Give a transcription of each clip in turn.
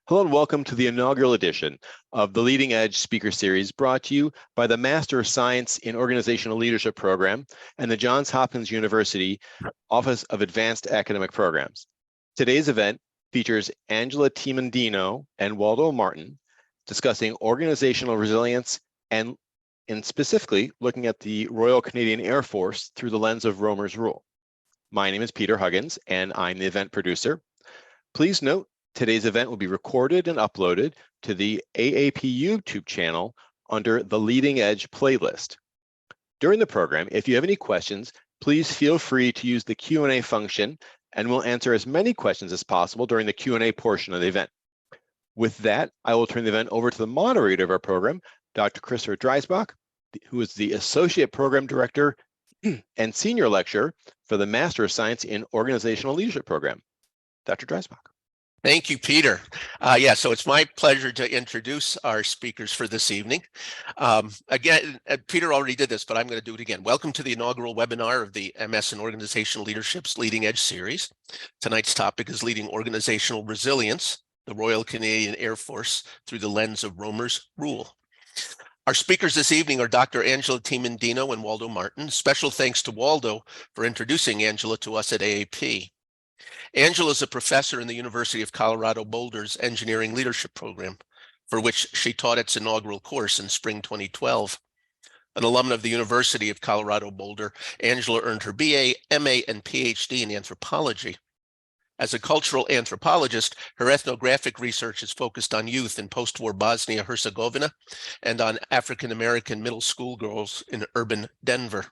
Hello and welcome to the inaugural edition of the Leading Edge Speaker Series brought to you by the Master of Science in Organizational Leadership Program and the Johns Hopkins University Office of Advanced Academic Programs. Today's event features Angela Thieman Dino and Waldo Martin discussing organizational resilience and specifically looking at the Royal Canadian Air Force through the lens of Romer's Rule. My name is Peter Huggins and I'm the event producer. Please note, today's event will be recorded and uploaded to the AAP YouTube channel under the Leading Edge playlist. During the program, if you have any questions, please feel free to use the Q&A function and we'll answer as many questions as possible during the Q&A portion of the event. With that, I will turn the event over to the moderator of our program, Dr. Christopher Dreisbach, who is the Associate Program Director and Senior Lecturer for the Master of Science in Organizational Leadership Program. Dr. Dreisbach. Thank you, Peter. So it's my pleasure to introduce our speakers for this evening. Again, Peter already did this, but I'm going to do it again. Welcome to the inaugural webinar of the MS in Organizational Leadership's Leading Edge series. Tonight's topic is Leading Organizational Resilience, the Royal Canadian Air Force through the lens of Romer's Rule. Our speakers this evening are Dr. Angela Thieman Dino and Waldo Martin. Special thanks to Waldo for introducing Angela to us at AAP. Angela is a professor in the University of Colorado Boulder's Engineering Leadership Program, for which she taught its inaugural course in spring 2012. An alumna of the University of Colorado Boulder, Angela earned her BA, MA, and PhD in anthropology. As a cultural anthropologist, her ethnographic research is focused on youth in post-war Bosnia-Herzegovina and on African-American middle school girls in urban Denver.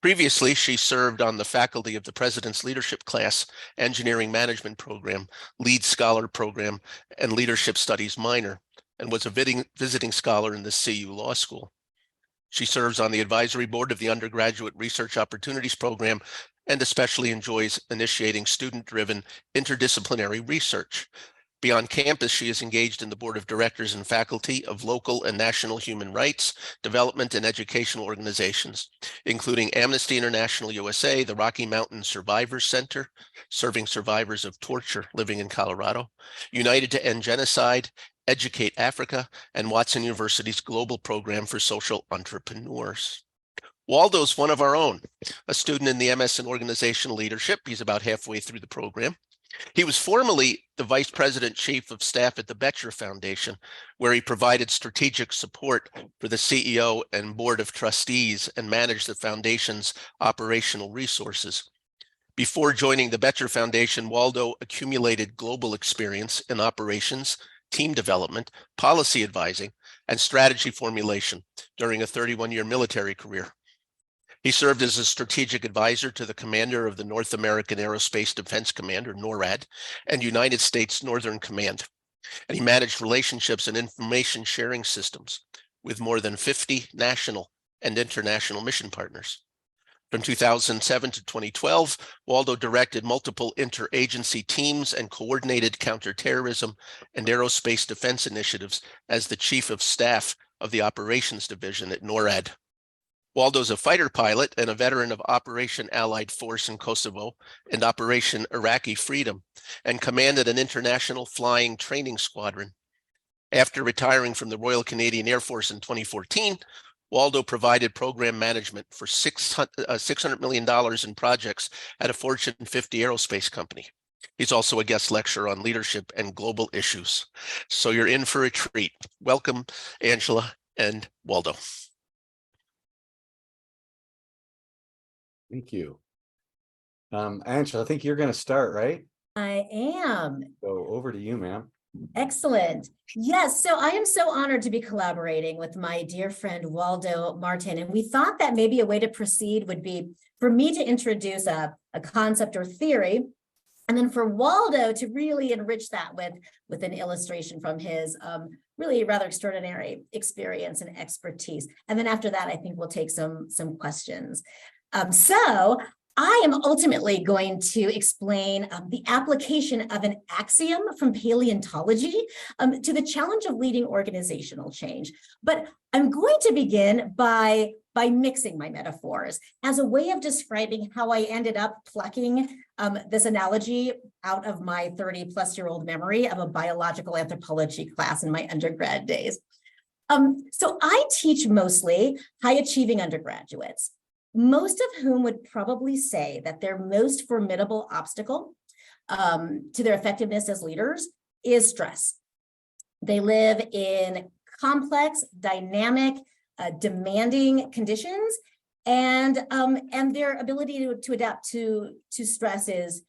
Previously, she served on the faculty of the President's Leadership Class, Engineering Management Program, Leeds Scholars Program, and Leadership Studies minor, and was a visiting scholar in the CU Law School. She serves on the advisory board of the Undergraduate Research Opportunities Program and especially enjoys initiating student-driven interdisciplinary research. Beyond campus, she is engaged in the board of directors and faculty of local and national human rights, development, and educational organizations, including Amnesty International USA, the Rocky Mountain Survivors Center, serving survivors of torture living in Colorado, United to End Genocide, Educate Africa, and Watson University's Global Program for Social Entrepreneurs. Waldo's one of our own, a student in the MS in Organizational Leadership. He's about halfway through the program. He was formerly the Vice President Chief of Staff at the Boettcher Foundation, where he provided strategic support for the CEO and Board of Trustees and managed the foundation's operational resources. Before joining the Boettcher Foundation, Waldo accumulated global experience in operations, team development, policy advising, and strategy formulation during a 31-year military career. He served as a strategic advisor to the commander of the North American Aerospace Defense Command, or NORAD, and United States Northern Command. And he managed relationships and information sharing systems with more than 50 national and international mission partners. From 2007 to 2012, Waldo directed multiple interagency teams and coordinated counterterrorism and aerospace defense initiatives as the Chief of Staff of the Operations Division at NORAD. Waldo's a fighter pilot and a veteran of Operation Allied Force in Kosovo and Operation Iraqi Freedom, and commanded an international flying training squadron. After retiring from the Royal Canadian Air Force in 2014, Waldo provided program management for $600 million in projects at a Fortune 50 aerospace company. He's also a guest lecturer on leadership and global issues. So you're in for a treat. Welcome, Angela and Waldo. Thank you. Angela, I think you're going to start, right? I am. So over to you, ma'am. Excellent. Yes, so I am so honored to be collaborating with my dear friend Waldo Martin, and we thought that maybe a way to proceed would be for me to introduce a concept or theory, and then for Waldo to really enrich that with an illustration from his really rather extraordinary experience and expertise. And then after that, I think we'll take some questions. So I am ultimately going to explain the application of an axiom from paleontology to the challenge of leading organizational change. But I'm going to begin by by mixing my metaphors as a way of describing how I ended up plucking this analogy out of my 30-plus-year-old memory of a biological anthropology class in my undergrad days. So I teach mostly high-achieving undergraduates, most of whom would probably say that their most formidable obstacle to their effectiveness as leaders is stress. They live in complex, dynamic, demanding conditions, and their ability to adapt to stress is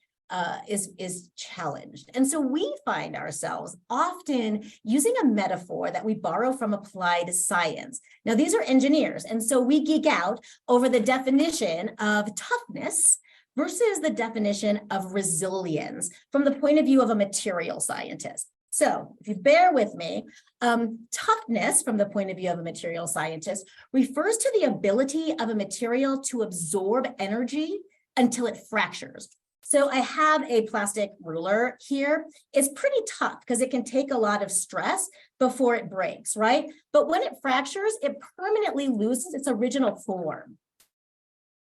challenged. And so we find ourselves often using a metaphor that we borrow from applied science. Now, these are engineers, and so we geek out over the definition of toughness versus the definition of resilience from the point of view of a material scientist. So if you bear with me, toughness from the point of view of a material scientist refers to the ability of a material to absorb energy until it fractures. So I have a plastic ruler here. It's pretty tough because it can take a lot of stress before it breaks, right? But when it fractures, it permanently loses its original form,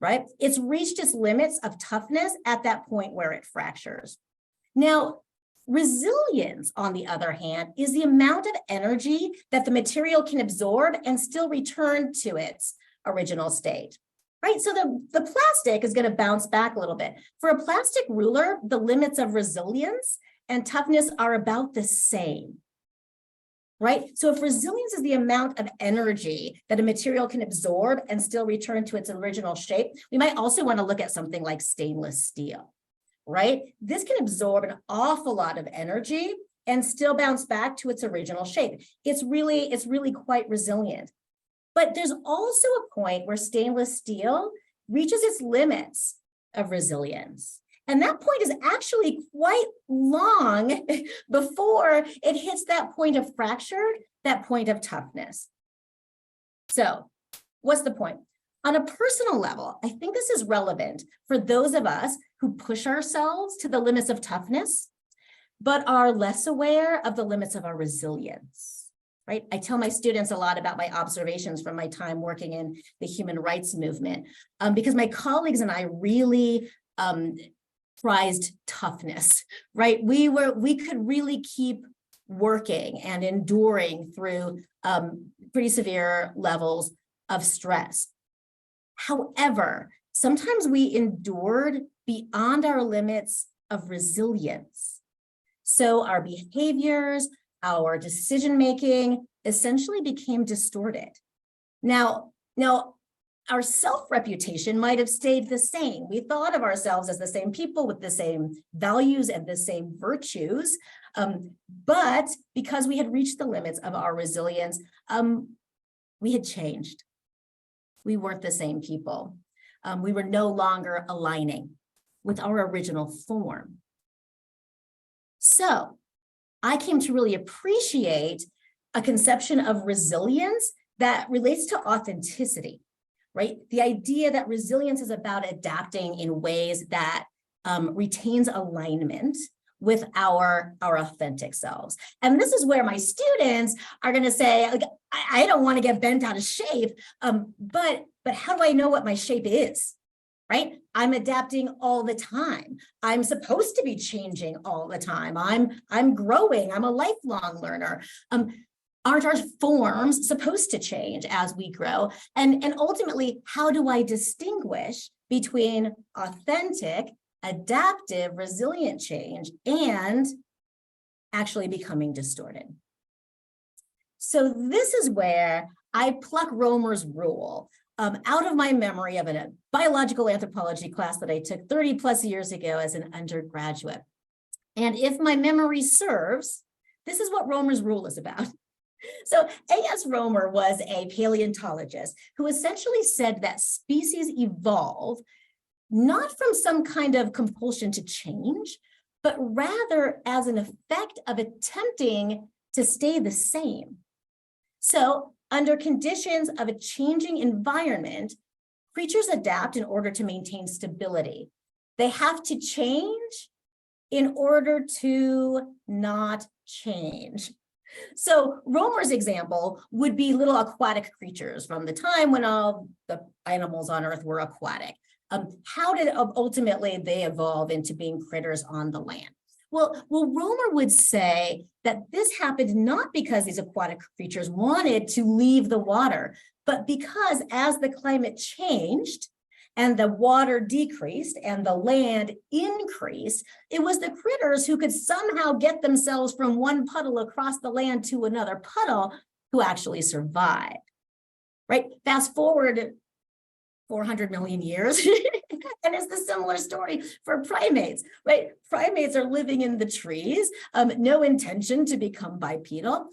right? It's reached its limits of toughness at that point where it fractures. Now, resilience, on the other hand, is the amount of energy that the material can absorb and still return to its original state, right? So the plastic is going to bounce back a little bit. For a plastic ruler, the limits of resilience and toughness are about the same, right? So if resilience is the amount of energy that a material can absorb and still return to its original shape, we might also want to look at something like stainless steel. Right? This can absorb an awful lot of energy and still bounce back to its original shape. It's really quite resilient. But there's also a point where stainless steel reaches its limits of resilience. And that point is actually quite long before it hits that point of fracture, that point of toughness. So what's the point? On a personal level, I think this is relevant for those of us who push ourselves to the limits of toughness, but are less aware of the limits of our resilience, right? I tell my students a lot about my observations from my time working in the human rights movement, because my colleagues and I really prized toughness, right? We could really keep working and enduring through pretty severe levels of stress. However, sometimes we endured beyond our limits of resilience. So our behaviors, our decision-making essentially became distorted. Now our self-reputation might have stayed the same. We thought of ourselves as the same people with the same values and the same virtues. But because we had reached the limits of our resilience, we had changed. We weren't the same people. We were no longer aligning with our original form. So I came to really appreciate a conception of resilience that relates to authenticity, right? The idea that resilience is about adapting in ways that retains alignment with our authentic selves. And this is where my students are going to say, like, I don't want to get bent out of shape, but how do I know what my shape is, right? I'm adapting all the time. I'm supposed to be changing all the time. I'm growing. I'm a lifelong learner. Aren't our forms supposed to change as we grow? And ultimately, how do I distinguish between authentic, adaptive, resilient change and actually becoming distorted? So this is where I pluck Romer's rule out of my memory of a biological anthropology class that I took 30 plus years ago as an undergraduate. And if my memory serves, this is what Romer's rule is about. So A.S. Romer was a paleontologist who essentially said that species evolve not from some kind of compulsion to change, but rather as an effect of attempting to stay the same. So under conditions of a changing environment, creatures adapt in order to maintain stability. They have to change in order to not change. So Romer's example would be little aquatic creatures from the time when all the animals on Earth were aquatic. How did ultimately they evolve into being critters on the land? Well, Romer would say that this happened not because these aquatic creatures wanted to leave the water, but because as the climate changed and the water decreased and the land increased, it was the critters who could somehow get themselves from one puddle across the land to another puddle who actually survived, right? Fast forward 400 million years, and it's the similar story for primates, right? Primates are living in the trees, no intention to become bipedal,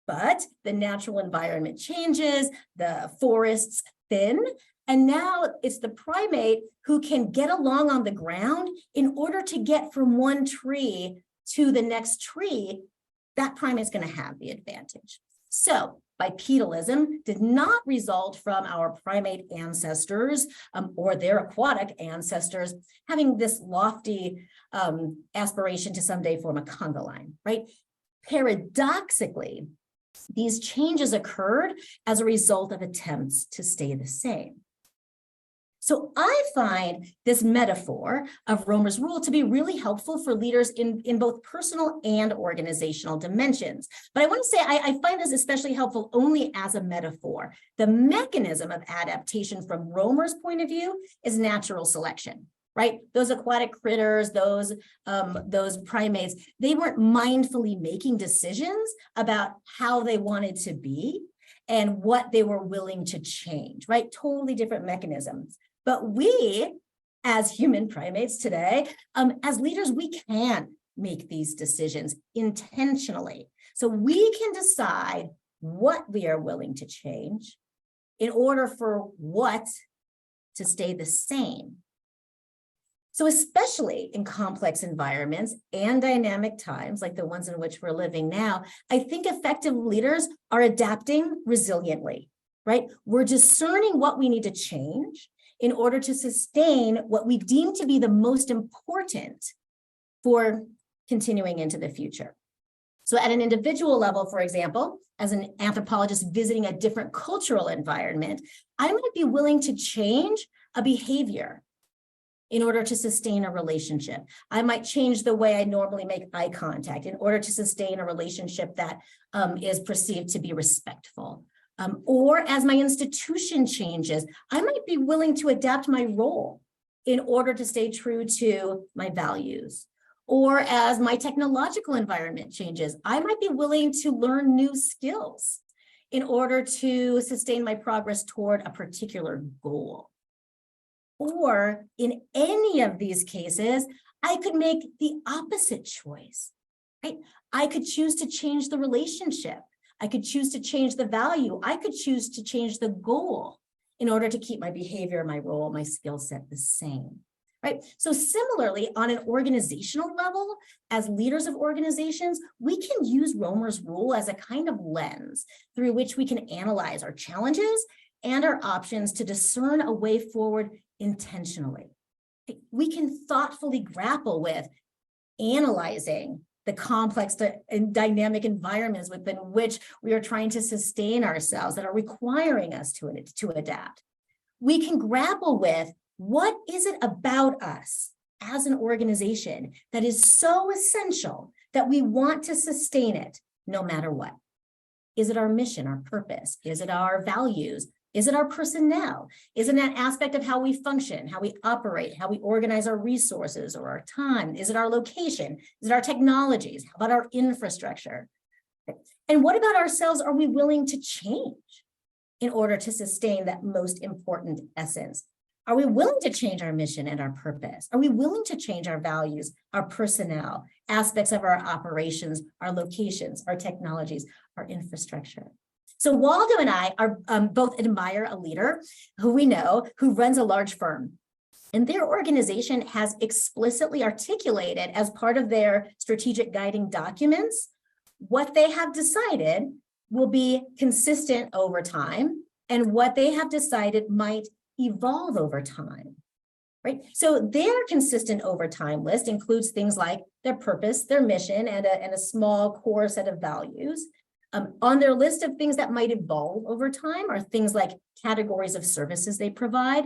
but the natural environment changes, the forests thin, and now it's the primate who can get along on the ground in order to get from one tree to the next tree. That primate's going to have the advantage. So bipedalism did not result from our primate ancestors or their aquatic ancestors having this lofty aspiration to someday form a conga line, right? Paradoxically, these changes occurred as a result of attempts to stay the same. So I find this metaphor of Romer's rule to be really helpful for leaders in both personal and organizational dimensions. But I want to say I find this especially helpful only as a metaphor. The mechanism of adaptation from Romer's point of view is natural selection, right? Those aquatic critters, those primates, they weren't mindfully making decisions about how they wanted to be and what they were willing to change, right? Totally different mechanisms. But we, as human primates today, as leaders, we can make these decisions intentionally. So we can decide what we are willing to change in order for what to stay the same. So especially in complex environments and dynamic times like the ones in which we're living now, I think effective leaders are adapting resiliently, right? We're discerning what we need to change in order to sustain what we deem to be the most important for continuing into the future. So at an individual level, for example, as an anthropologist visiting a different cultural environment, I might be willing to change a behavior in order to sustain a relationship. I might change the way I normally make eye contact in order to sustain a relationship that is perceived to be respectful. Or as my institution changes, I might be willing to adapt my role in order to stay true to my values. Or as my technological environment changes, I might be willing to learn new skills in order to sustain my progress toward a particular goal. Or in any of these cases, I could make the opposite choice, right? I could choose to change the relationship. I could choose to change the value. I could choose to change the goal in order to keep my behavior, my role, my skill set the same, right? So similarly, on an organizational level, as leaders of organizations, we can use Romer's rule as a kind of lens through which we can analyze our challenges and our options to discern a way forward intentionally. We can thoughtfully grapple with analyzing the complex and dynamic environments within which we are trying to sustain ourselves that are requiring us to adapt. We can grapple with what is it about us as an organization that is so essential that we want to sustain it no matter what. Is it our mission, our purpose? Is it our values? Is it our personnel? Is it that aspect of how we function, how we operate, how we organize our resources or our time? Is it our location? Is it our technologies? How about our infrastructure? And what about ourselves are we willing to change in order to sustain that most important essence? Are we willing to change our mission and our purpose? Are we willing to change our values, our personnel, aspects of our operations, our locations, our technologies, our infrastructure? So Waldo and I are both admire a leader who we know who runs a large firm, and their organization has explicitly articulated as part of their strategic guiding documents what they have decided will be consistent over time and what they have decided might evolve over time. right? So their consistent over time list includes things like their purpose, their mission, and a small core set of values. On their list of things that might evolve over time are things like categories of services they provide,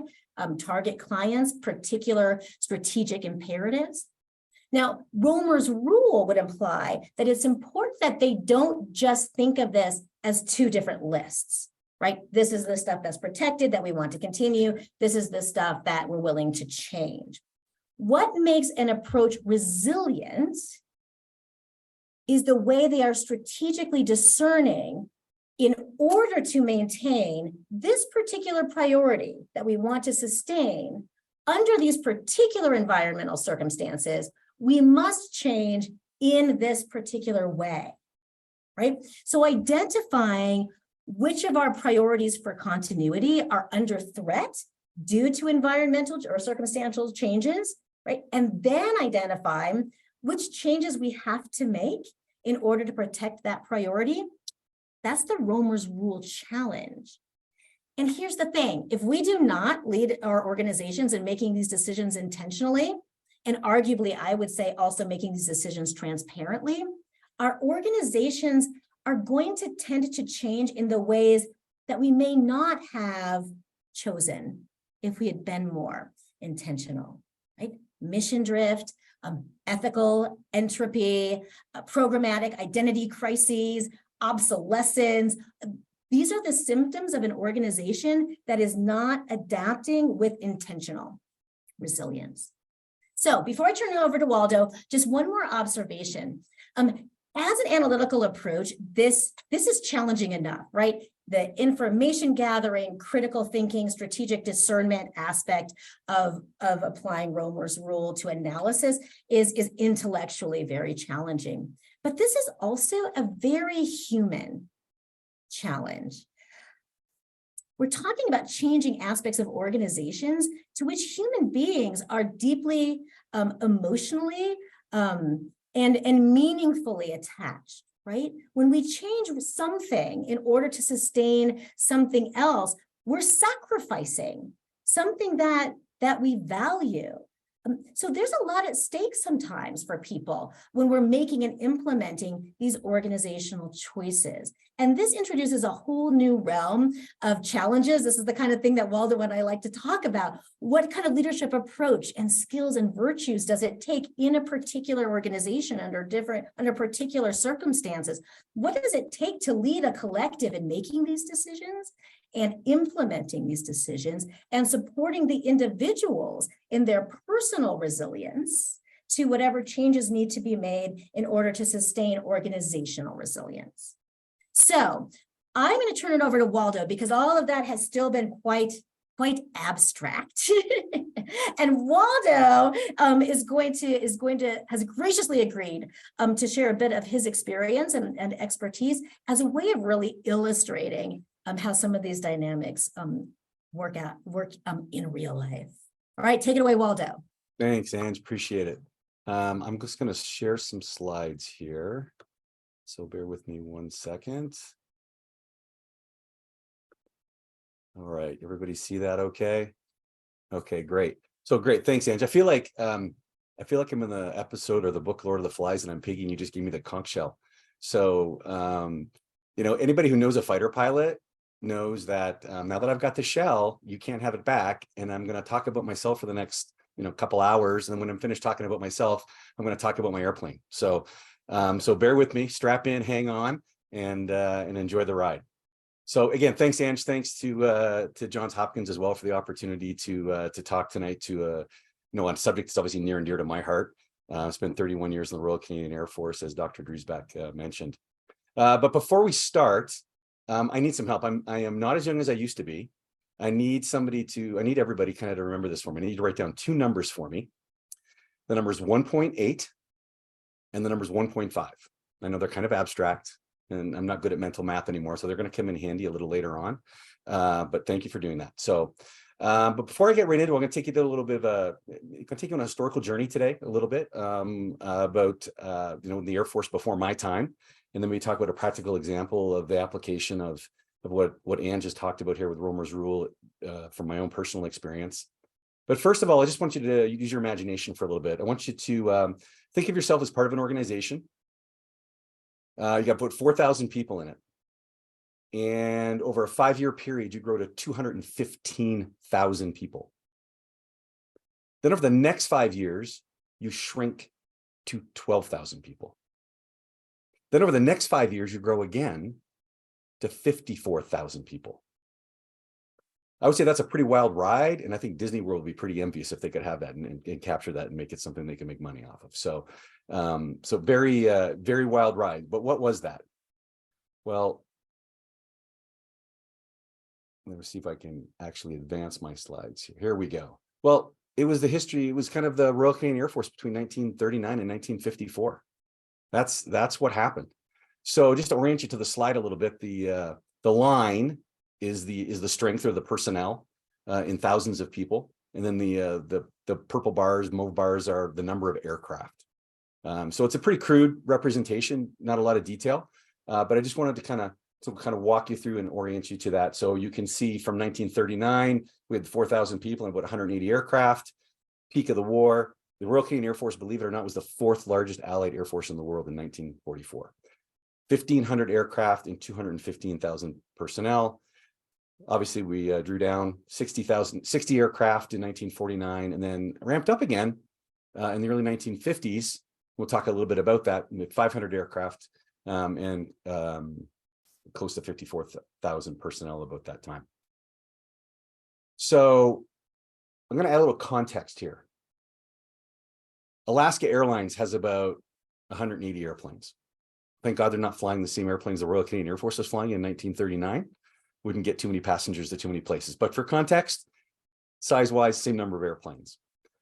target clients, particular strategic imperatives. Now, Romer's rule would imply that it's important that they don't just think of this as two different lists, right? This is the stuff that's protected that we want to continue. This is the stuff that we're willing to change. What makes an approach resilient is the way they are strategically discerning in order to maintain this particular priority that we want to sustain under these particular environmental circumstances. We must change in this particular way, right? So identifying which of our priorities for continuity are under threat due to environmental or circumstantial changes, right? And then identifying which changes we have to make in order to protect that priority. That's the Romer's rule challenge. And here's the thing, if we do not lead our organizations in making these decisions intentionally, and arguably, I would say also making these decisions transparently, our organizations are going to tend to change in the ways that we may not have chosen if we had been more intentional, right? Mission drift, ethical entropy, programmatic identity crises, obsolescence. These are the symptoms of an organization that is not adapting with intentional resilience. So before I turn it over to Waldo, just one more observation. As an analytical approach, this is challenging enough, right? The information gathering, critical thinking, strategic discernment aspect of applying Romer's rule to analysis is intellectually very challenging. But this is also a very human challenge. We're talking about changing aspects of organizations to which human beings are deeply emotionally and meaningfully attached, right? When we change something in order to sustain something else, we're sacrificing something that we value. So there's a lot at stake sometimes for people when we're making and implementing these organizational choices. And this introduces a whole new realm of challenges. This is the kind of thing that Waldo and I like to talk about. What kind of leadership approach and skills and virtues does it take in a particular organization under particular circumstances? What does it take to lead a collective in making these decisions and implementing these decisions and supporting the individuals in their personal resilience to whatever changes need to be made in order to sustain organizational resilience? So I'm going to turn it over to Waldo because all of that has still been quite abstract. And Waldo has graciously agreed to share a bit of his experience and expertise as a way of really illustrating how some of these dynamics work in real life. All right, take it away, Waldo. Thanks, Ange. Appreciate it. I'm just going to share some slides here. So bear with me 1 second. All right, everybody see that okay? Okay, great. So great, thanks, Ange. I feel like I'm in the episode or the book Lord of the Flies and I'm Piggy and you just gave me the conch shell. So anybody who knows a fighter pilot knows that now that I've got the shell, you can't have it back. And I'm going to talk about myself for the next couple hours. And then when I'm finished talking about myself, I'm going to talk about my airplane. So bear with me, strap in, hang on, and enjoy the ride. So again, thanks, Ange. Thanks to Johns Hopkins as well for the opportunity to talk tonight to on a subject that's obviously near and dear to my heart. I spent 31 years in the Royal Canadian Air Force, as Dr. Driesbach mentioned. But before we start, I need some help. I am not as young as I used to be. I need everybody kind of to remember this for me. I need you to write down two numbers for me. The number is 1.8 and the number is 1.5. I know they're kind of abstract and I'm not good at mental math anymore, so they're going to come in handy a little later on. But thank you for doing that. So, but before I get right into it, I'm going to take you to a little bit of take you on a historical journey today, a little bit about the Air Force before my time. And then we talk about a practical example of the application of what Anne just talked about here with Romer's rule from my own personal experience. But first of all, I just want you to use your imagination for a little bit. I want you to think of yourself as part of an organization. You got about 4,000 people in it. And over a 5-year period, you grow to 215,000 people. Then over the next 5 years, you shrink to 12,000 people. Then over the next 5 years, you grow again to 54,000 people. I would say that's a pretty wild ride, and I think Disney World would be pretty envious if they could have that and capture that and make it something they can make money off of. So, so very, very wild ride. But what was that? Well, let me see if I can actually advance my slides here. Here we go. Well, it was the history. It was kind of the Royal Canadian Air Force between 1939 and 1954. That's what happened. So just to orient you to the slide a little bit, the line is the strength or the personnel in thousands of people, and then the purple bars, mauve bars, are the number of aircraft. So it's a pretty crude representation, not a lot of detail, but I just wanted to kind of walk you through and orient you to that. So you can see from 1939, we had 4,000 people and about 180 aircraft. Peak of the war, the Royal Canadian Air Force, believe it or not, was the 4th largest Allied Air Force in the world in 1944. 1,500 aircraft and 215,000 personnel. Obviously, we drew down 60 aircraft in 1949, and then ramped up again in the early 1950s. We'll talk a little bit about that, with 500 aircraft and close to 54,000 personnel about that time. So I'm going to add a little context here. Alaska Airlines has about 180 airplanes. Thank God they're not flying the same airplanes the Royal Canadian Air Force was flying in 1939. Wouldn't get too many passengers to too many places. But for context, size-wise, same number of airplanes.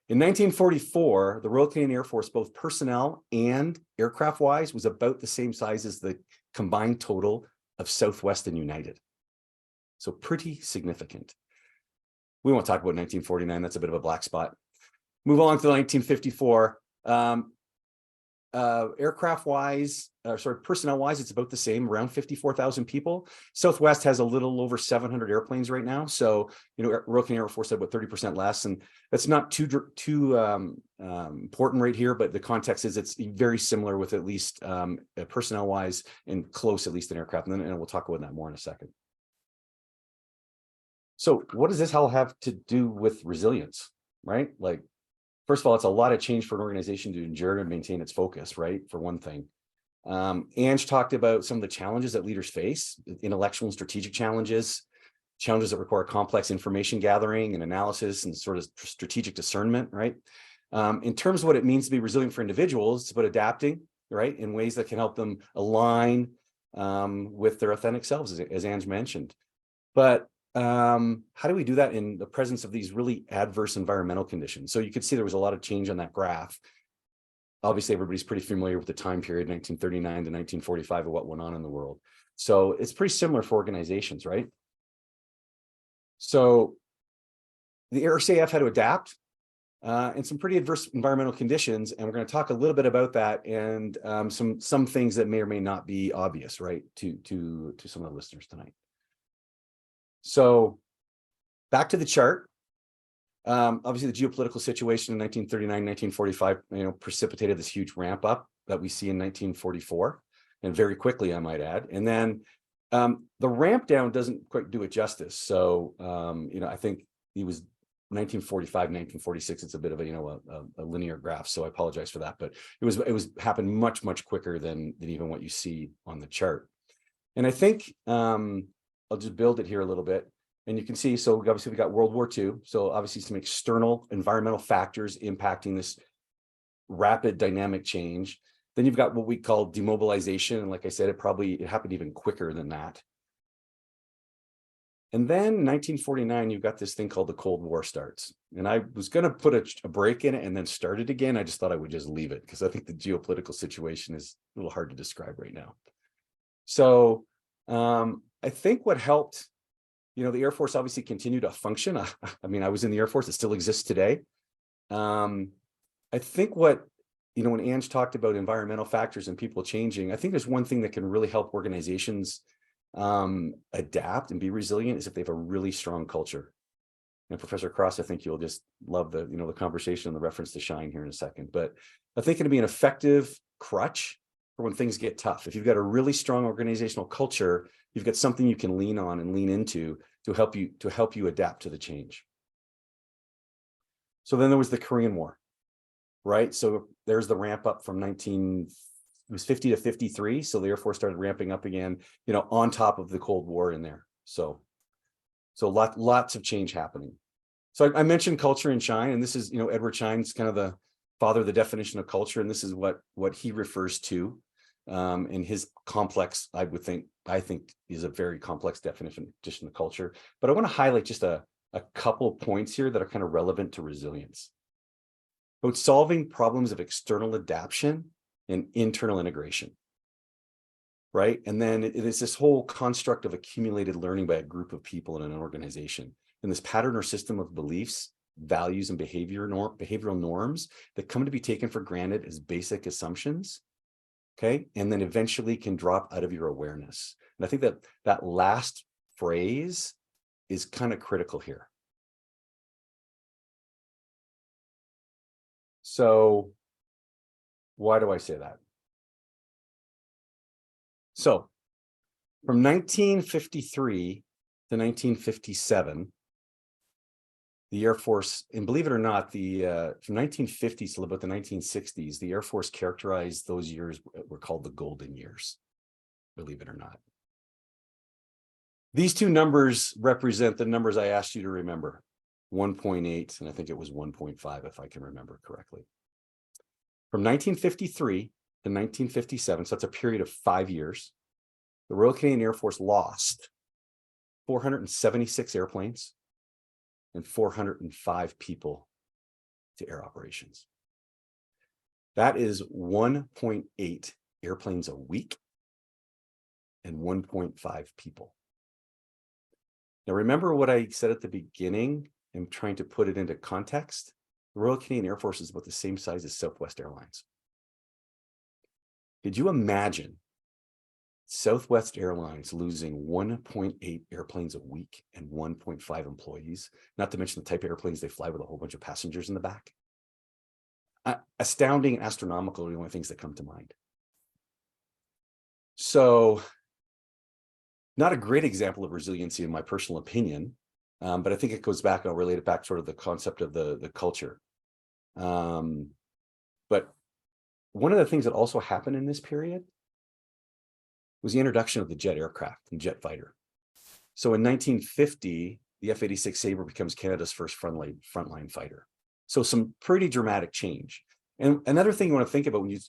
In 1944, the Royal Canadian Air Force, both personnel and aircraft-wise, was about the same size as the combined total of Southwest and United. So pretty significant. We won't talk about 1949. That's a bit of a black spot. Move on to 1954. Aircraft-wise, personnel-wise, it's about the same, around 54,000 people. Southwest has a little over 700 airplanes right now. So, Royal Canadian Air Force had about 30% less, and that's not too important right here, but the context is it's very similar with at least personnel-wise and close, at least in aircraft, and we'll talk about that more in a second. So what does this all have to do with resilience, right? Like, first of all, it's a lot of change for an organization to endure and maintain its focus, right? For one thing. Ange talked about some of the challenges that leaders face, intellectual and strategic challenges that require complex information gathering and analysis and sort of strategic discernment, right? In terms of what it means to be resilient for individuals, it's about adapting, right? In ways that can help them align with their authentic selves, as Ange mentioned. But how do we do that in the presence of these really adverse environmental conditions? So you could see there was a lot of change on that graph. Obviously, everybody's pretty familiar with the time period, 1939 to 1945, of what went on in the world. So it's pretty similar for organizations, right? So the RCAF had to adapt in some pretty adverse environmental conditions, and we're going to talk a little bit about that and some things that may or may not be obvious, right, to some of the listeners tonight. So back to the chart. Obviously, the geopolitical situation in 1939, 1945, precipitated this huge ramp up that we see in 1944, and very quickly, I might add. And then the ramp down doesn't quite do it justice. So, I think it was 1945, 1946. It's a bit of a linear graph, so I apologize for that. But it was happened much quicker than even what you see on the chart. And I think I'll just build it here a little bit. And you can see, so obviously we got World War II. So obviously some external environmental factors impacting this rapid dynamic change. Then you've got what we call demobilization. And like I said, it happened even quicker than that. And then 1949, you've got this thing called the Cold War starts. And I was going to put a break in it and then start it again. I just thought I would just leave it because I think the geopolitical situation is a little hard to describe right now. So I think what helped, the Air Force obviously continued to function. I mean, I was in the Air Force, it still exists today. I think what, when Ange talked about environmental factors and people changing, I think there's one thing that can really help organizations adapt and be resilient is if they have a really strong culture. And Professor Cross, I think you'll just love the, the conversation and the reference to Shine here in a second. But I think it'll be an effective crutch for when things get tough. If you've got a really strong organizational culture, you've got something you can lean on and lean into to help you adapt to the change. So then there was the Korean War, right? So there's the ramp up from 50 to 53. So the Air Force started ramping up again, on top of the Cold War in there. So lots of change happening. So I mentioned culture in Shine, and this is, Edward Shine's kind of the father of the definition of culture, and this is what he refers to in his complex, I think is a very complex definition of culture. But I want to highlight just a couple of points here that are kind of relevant to resilience. About solving problems of external adaptation and internal integration, right? And then it is this whole construct of accumulated learning by a group of people in an organization. And this pattern or system of beliefs, values, and behavioral norms that come to be taken for granted as basic assumptions, okay? And then eventually can drop out of your awareness. And I think that last phrase is kind of critical here. So why do I say that? So from 1953 to 1957, the Air Force, and believe it or not, from 1950s till about the 1960s, the Air Force characterized those years were called the golden years, believe it or not. These two numbers represent the numbers I asked you to remember, 1.8, and I think it was 1.5, if I can remember correctly. From 1953 to 1957, so that's a period of 5 years, the Royal Canadian Air Force lost 476 airplanes and 405 people to air operations. That is 1.8 airplanes a week and 1.5 people. Now, remember what I said at the beginning? I'm trying to put it into context. The Royal Canadian Air Force is about the same size as Southwest Airlines. Could you imagine Southwest Airlines losing 1.8 airplanes a week and 1.5 employees, not to mention the type of airplanes they fly with a whole bunch of passengers in the back? Astounding and astronomical are the only things that come to mind. So, not a great example of resiliency in my personal opinion, but I think it goes back, I'll relate it back sort of the concept of the culture. But one of the things that also happened in this period was the introduction of the jet aircraft and jet fighter. So in 1950, the F-86 Sabre becomes Canada's first frontline fighter. So some pretty dramatic change. And another thing you want to think about when you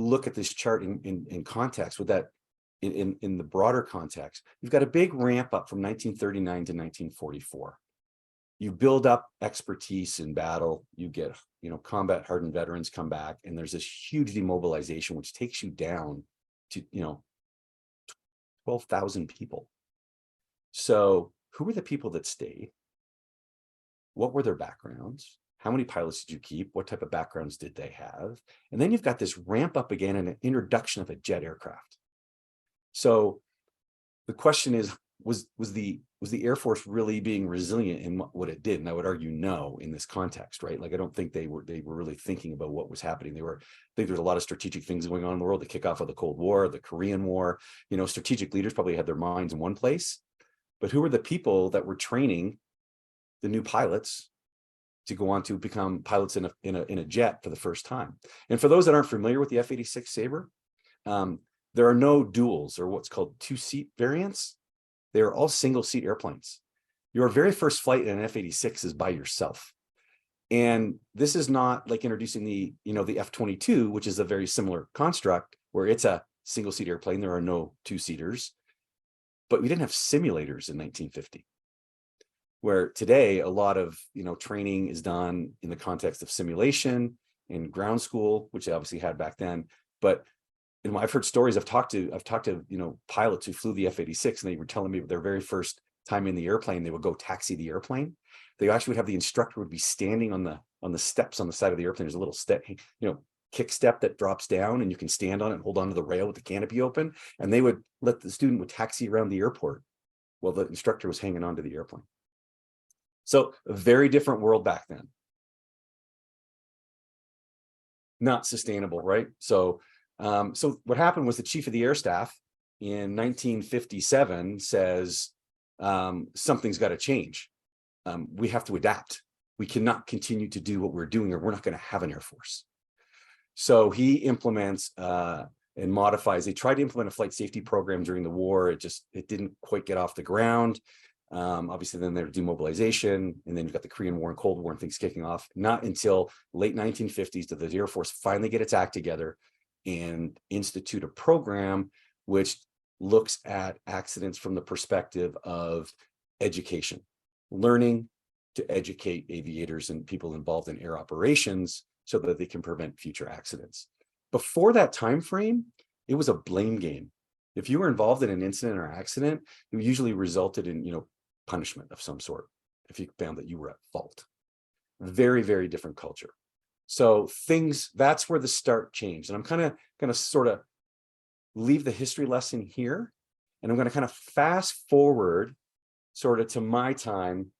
look at this chart in context with that, in the broader context, you've got a big ramp up from 1939 to 1944. You build up expertise in battle, you get, combat hardened veterans come back, and there's this huge demobilization, which takes you down to, 12,000 people. So who were the people that stayed? What were their backgrounds? How many pilots did you keep? What type of backgrounds did they have? And then you've got this ramp up again and an introduction of a jet aircraft. So the question is, was the Air Force really being resilient in what it did? And I would argue no in this context, right? Like, I don't think they were really thinking about what was happening. I think there's a lot of strategic things going on in the world, the kickoff of the Cold War, the Korean War. Strategic leaders probably had their minds in one place, but who were the people that were training the new pilots to go on to become pilots in a jet for the first time? And for those that aren't familiar with the F-86 Sabre, there are no duals or what's called two-seat variants. They are all single-seat airplanes. Your very first flight in an F-86 is by yourself. And this is not like introducing the F-22, which is a very similar construct where it's a single-seat airplane. There are no two-seaters. But we didn't have simulators in 1950, where today a lot of training is done in the context of simulation in ground school, which they obviously had back then. But I've heard stories. I've talked to pilots who flew the F-86, and they were telling me their very first time in the airplane, they would go taxi the airplane. They actually would have the instructor would be standing on the steps on the side of the airplane. There's a little step, kick step that drops down, and you can stand on it and hold onto the rail with the canopy open. And they would let the student taxi around the airport while the instructor was hanging onto the airplane. So a very different world back then. Not sustainable, right? So, so what happened was the chief of the air staff in 1957 says, something's got to change. We have to adapt. We cannot continue to do what we're doing, or we're not going to have an Air Force. So he implements and modifies. They tried to implement a flight safety program during the war. It didn't quite get off the ground. Obviously, then there's demobilization, and then you've got the Korean War and Cold War and things kicking off. Not until late 1950s did the Air Force finally get its act together and institute a program which looks at accidents from the perspective of education, learning to educate aviators and people involved in air operations so that they can prevent future accidents. Before that time frame, it was a blame game. If you were involved in an incident or accident, it usually resulted in, punishment of some sort if you found that you were at fault. Very, very different culture. So that's where the start changed. And I'm kind of going to sort of leave the history lesson here, and I'm going to kind of fast forward sort of to my time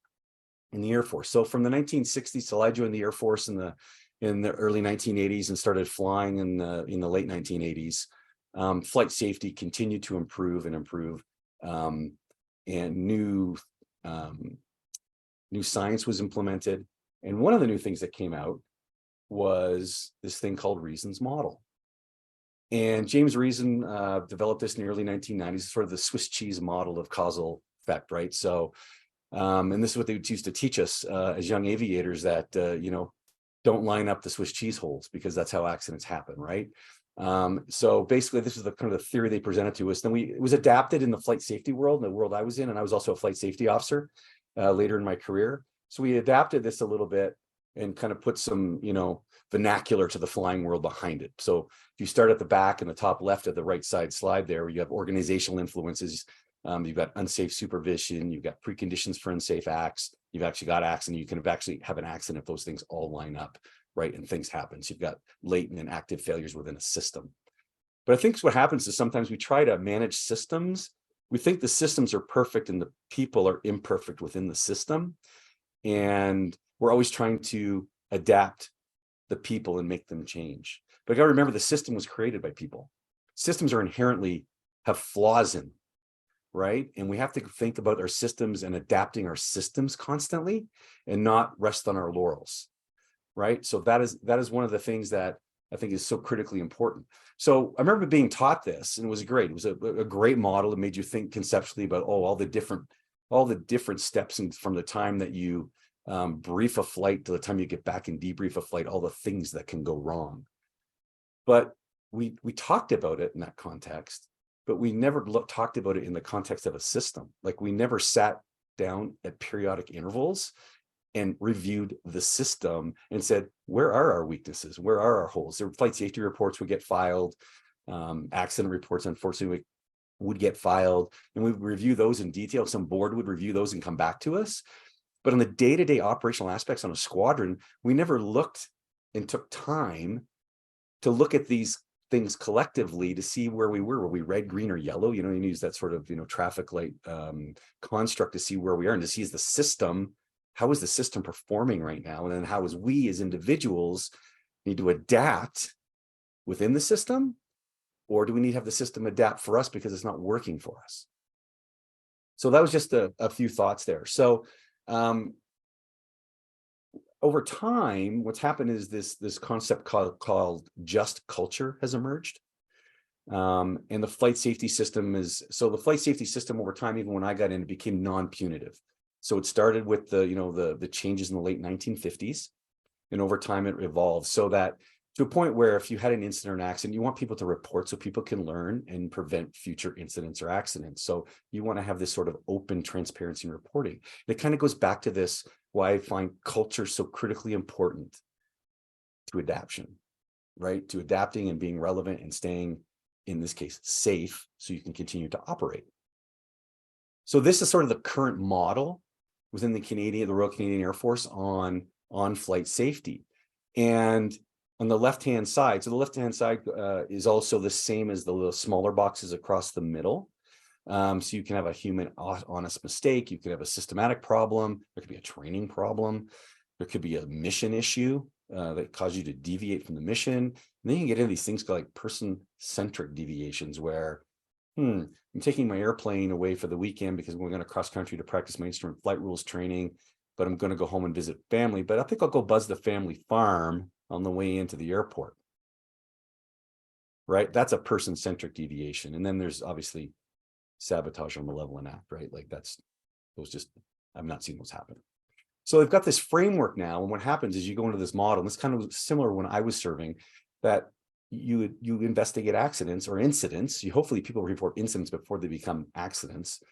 in the Air Force. So from the 1960s till I joined the Air Force in the early 1980s and started flying in the late 1980s, flight safety continued to improve, and new science was implemented. And one of the new things that came out was this thing called Reason's model. And James Reason developed this in the early 1990s, sort of the Swiss cheese model of causal effect, right? So, and this is what they used to teach us as young aviators, that, don't line up the Swiss cheese holes, because that's how accidents happen, right? So basically, this is the kind of the theory they presented to us. Then it was adapted in the flight safety world, the world I was in, and I was also a flight safety officer later in my career. So we adapted this a little bit and kind of put some, vernacular to the flying world behind it. So if you start at the back in the top left of the right side slide there, where you have organizational influences, you've got unsafe supervision, you've got preconditions for unsafe acts, you've actually got acts, and you can actually have an accident if those things all line up, right? And things happen. So you've got latent and active failures within a system. But I think what happens is sometimes we try to manage systems. We think the systems are perfect and the people are imperfect within the system. And we're always trying to adapt the people and make them change. But I got to remember, the system was created by people. Systems are inherently have flaws in, right? And we have to think about our systems and adapting our systems constantly, and not rest on our laurels, right? So that is one of the things that I think is so critically important. So I remember being taught this, and it was great. It was a great model. It made you think conceptually about all the different steps, and from the time that you brief a flight to the time you get back and debrief a flight, all the things that can go wrong. But we talked about it in that context, but we never talked about it in the context of a system. Like, we never sat down at periodic intervals and reviewed the system and said, where are our weaknesses? Where are our holes? There were flight safety reports would get filed. Accident reports, unfortunately, would get filed, and we would review those in detail. Some board would review those and come back to us. But on the day-to-day operational aspects on a squadron, we never looked and took time to look at these things collectively to see where we were. Were we red, green, or yellow? You use that sort of, traffic light construct to see where we are, and to see, is the system, how is the system performing right now? And then how is we as individuals need to adapt within the system? Or do we need to have the system adapt for us because it's not working for us? So that was just a few thoughts there. So over time, what's happened is this concept called just culture has emerged. And the flight safety system the flight safety system over time, even when I got in, it became non-punitive. So it started with the changes in the late 1950s, and over time it evolved so that, to a point where if you had an incident or an accident, you want people to report so people can learn and prevent future incidents or accidents. So you want to have this sort of open transparency and reporting. And it kind of goes back to this, why I find culture so critically important to adaptation, right? To adapting and being relevant and staying, in this case, safe, so you can continue to operate. So this is sort of the current model within the Royal Canadian Air Force on flight safety. And on the left-hand side, so the left-hand side is also the same as the little smaller boxes across the middle. So you can have a human honest mistake. You can have a systematic problem. There could be a training problem. There could be a mission issue that cause you to deviate from the mission. And then you can get into these things called like person-centric deviations where, I'm taking my airplane away for the weekend because we're going to cross country to practice my instrument flight rules training, but I'm going to go home and visit family. But I think I'll go buzz the family farm on the way into the airport. Right? That's a person-centric deviation. And then there's obviously sabotage or malevolent act, right? Like I've not seen what's happened. So they've got this framework now. And what happens is you go into this model, and it's kind of similar when I was serving, that you investigate accidents or incidents. Hopefully people report incidents before they become accidents.